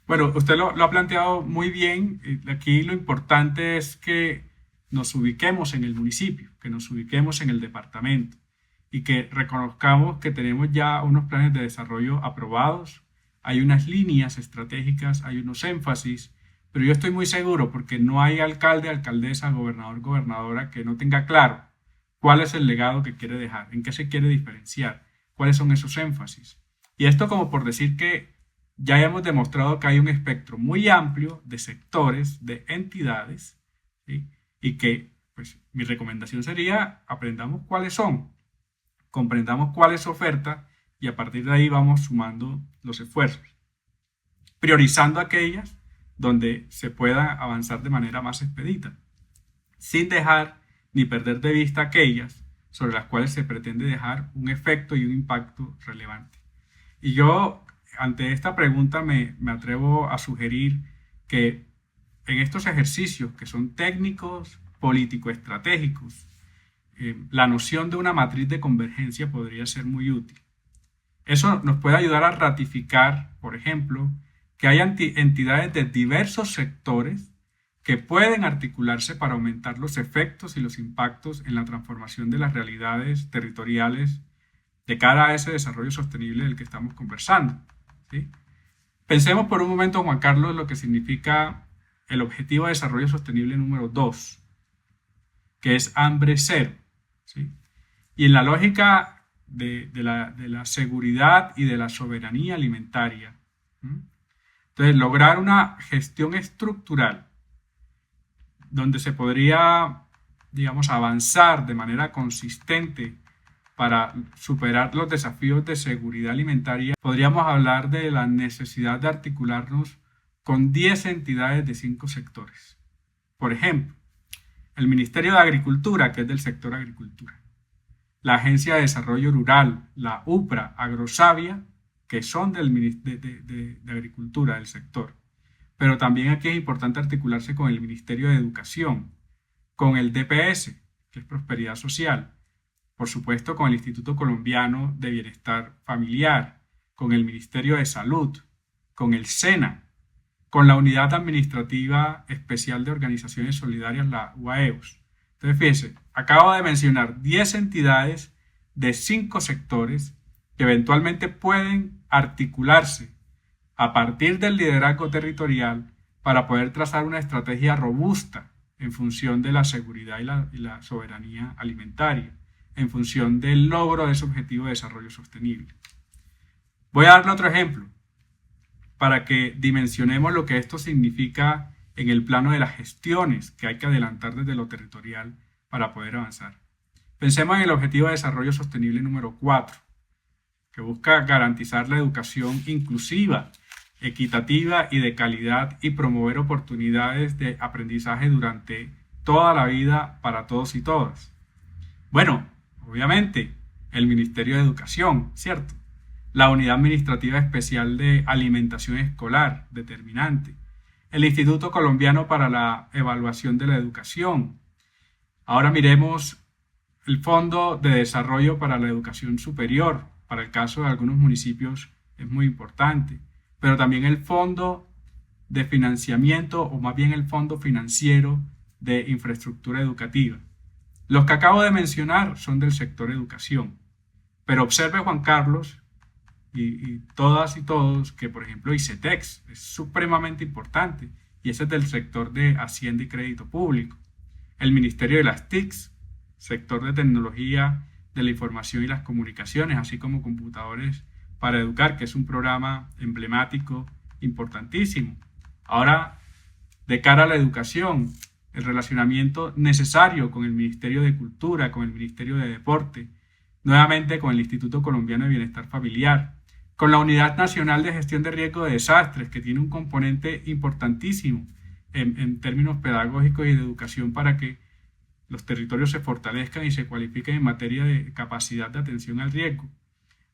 Bueno, usted lo ha planteado muy bien. Aquí lo importante es que nos ubiquemos en el municipio, que nos ubiquemos en el departamento y que reconozcamos que tenemos ya unos planes de desarrollo aprobados, hay unas líneas estratégicas, hay unos énfasis, pero yo estoy muy seguro porque no hay alcalde, alcaldesa, gobernador, gobernadora que no tenga claro cuál es el legado que quiere dejar, en qué se quiere diferenciar, cuáles son esos énfasis. Y esto como por decir que ya hemos demostrado que hay un espectro muy amplio de sectores, de entidades, ¿sí? Y que pues mi recomendación sería aprendamos cuáles son, comprendamos cuál es su oferta y a partir de ahí vamos sumando los esfuerzos, priorizando aquellas donde se pueda avanzar de manera más expedita, sin dejar ni perder de vista aquellas sobre las cuales se pretende dejar un efecto y un impacto relevante. Y yo, ante esta pregunta, me atrevo a sugerir que en estos ejercicios que son técnicos, político-estratégicos, la noción de una matriz de convergencia podría ser muy útil. Eso nos puede ayudar a ratificar, por ejemplo, que hay entidades de diversos sectores que pueden articularse para aumentar los efectos y los impactos en la transformación de las realidades territoriales de cara a ese desarrollo sostenible del que estamos conversando, ¿sí? Pensemos por un momento, Juan Carlos, lo que significa el objetivo de desarrollo sostenible número 2, que es hambre cero, ¿sí? Y en la lógica de la seguridad y de la soberanía alimentaria, ¿sí? Entonces, lograr una gestión estructural donde se podría, digamos, avanzar de manera consistente para superar los desafíos de seguridad alimentaria, podríamos hablar de la necesidad de articularnos con 10 entidades de 5 sectores. Por ejemplo, el Ministerio de Agricultura, que es del sector agricultura, la Agencia de Desarrollo Rural, la UPRA, Agrosavia, que son de Agricultura, del sector. Pero también aquí es importante articularse con el Ministerio de Educación, con el DPS, que es Prosperidad Social, por supuesto con el Instituto Colombiano de Bienestar Familiar, con el Ministerio de Salud, con el SENA, con la Unidad Administrativa Especial de Organizaciones Solidarias, la UAEOS. Entonces, fíjense, acabo de mencionar 10 entidades de 5 sectores que eventualmente pueden articularse a partir del liderazgo territorial para poder trazar una estrategia robusta en función de la seguridad y la soberanía alimentaria, en función del logro de ese objetivo de desarrollo sostenible. Voy a darle otro ejemplo para que dimensionemos lo que esto significa en el plano de las gestiones que hay que adelantar desde lo territorial para poder avanzar. Pensemos en el objetivo de desarrollo sostenible número 4, que busca garantizar la educación inclusiva, equitativa y de calidad y promover oportunidades de aprendizaje durante toda la vida para todos y todas. Bueno, obviamente, el Ministerio de Educación, ¿cierto? La Unidad Administrativa Especial de Alimentación Escolar, determinante. El Instituto Colombiano para la Evaluación de la Educación. Ahora miremos el Fondo de Desarrollo para la Educación Superior. Para el caso de algunos municipios es muy importante. Pero también el Fondo de Financiamiento, o más bien el Fondo Financiero de Infraestructura Educativa. Los que acabo de mencionar son del sector educación. Pero observe, Juan Carlos, y todas y todos, que por ejemplo ICETEX es supremamente importante y ese es del sector de Hacienda y Crédito Público. El Ministerio de las TICs, sector de Tecnología de la Información y las Comunicaciones, así como Computadores para Educar, que es un programa emblemático importantísimo. Ahora, de cara a la educación, el relacionamiento necesario con el Ministerio de Cultura, con el Ministerio de Deporte, nuevamente con el Instituto Colombiano de Bienestar Familiar, con la Unidad Nacional de Gestión de Riesgo de Desastres, que tiene un componente importantísimo en términos pedagógicos y de educación para que los territorios se fortalezcan y se cualifiquen en materia de capacidad de atención al riesgo.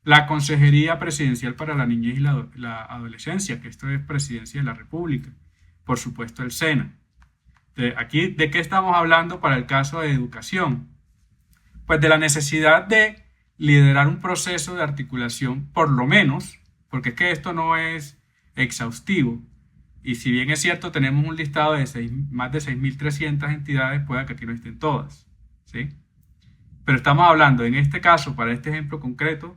La Consejería Presidencial para la Niñez y la Adolescencia, que esto es Presidencia de la República. Por supuesto, el SENA. Aquí, ¿de qué estamos hablando para el caso de educación? Pues de la necesidad de liderar un proceso de articulación, por lo menos, porque es que esto no es exhaustivo, Y si bien es cierto, tenemos un listado de más de 6.300 entidades, puede que aquí no estén todas, ¿sí? Pero estamos hablando, en este caso, para este ejemplo concreto,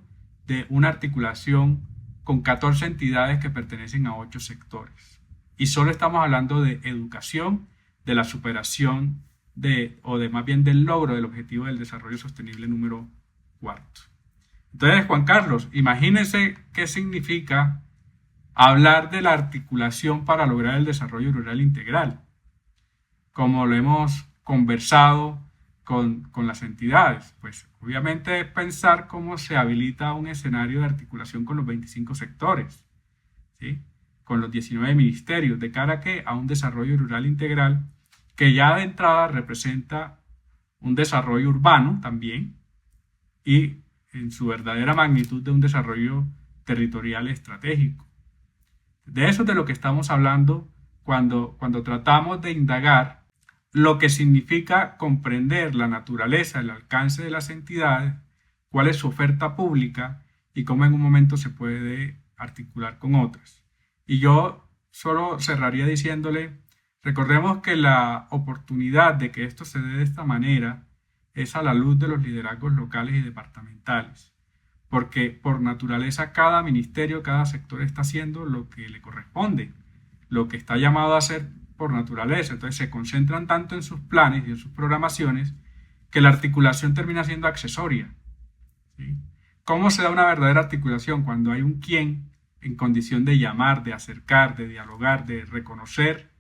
de una articulación con 14 entidades que pertenecen a 8 sectores. Y solo estamos hablando de educación, de la superación más bien del logro del objetivo del desarrollo sostenible número 4. Entonces, Juan Carlos, imagínense qué significa hablar de la articulación para lograr el desarrollo rural integral, como lo hemos conversado con las entidades. Pues obviamente es pensar cómo se habilita un escenario de articulación con los 25 sectores, ¿sí? Con los 19 ministerios, de cara a un desarrollo rural integral que ya de entrada representa un desarrollo urbano también y en su verdadera magnitud de un desarrollo territorial estratégico. De eso es de lo que estamos hablando cuando tratamos de indagar lo que significa comprender la naturaleza, el alcance de las entidades, cuál es su oferta pública y cómo en un momento se puede articular con otras. Y yo solo cerraría diciéndole, recordemos que la oportunidad de que esto se dé de esta manera es a la luz de los liderazgos locales y departamentales, porque por naturaleza cada ministerio, cada sector está haciendo lo que le corresponde, lo que está llamado a hacer por naturaleza. Entonces se concentran tanto en sus planes y en sus programaciones que la articulación termina siendo accesoria, ¿sí? ¿Cómo se da una verdadera articulación? Cuando hay un quién en condición de llamar, de acercar, de dialogar, de reconocer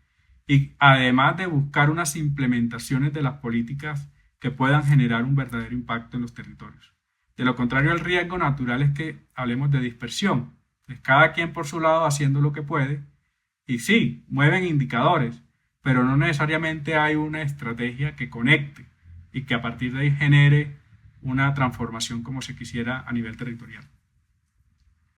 y además de buscar unas implementaciones de las políticas que puedan generar un verdadero impacto en los territorios. De lo contrario, el riesgo natural es que hablemos de dispersión. Es cada quien por su lado haciendo lo que puede. Y sí, mueven indicadores, pero no necesariamente hay una estrategia que conecte y que a partir de ahí genere una transformación como se quisiera a nivel territorial.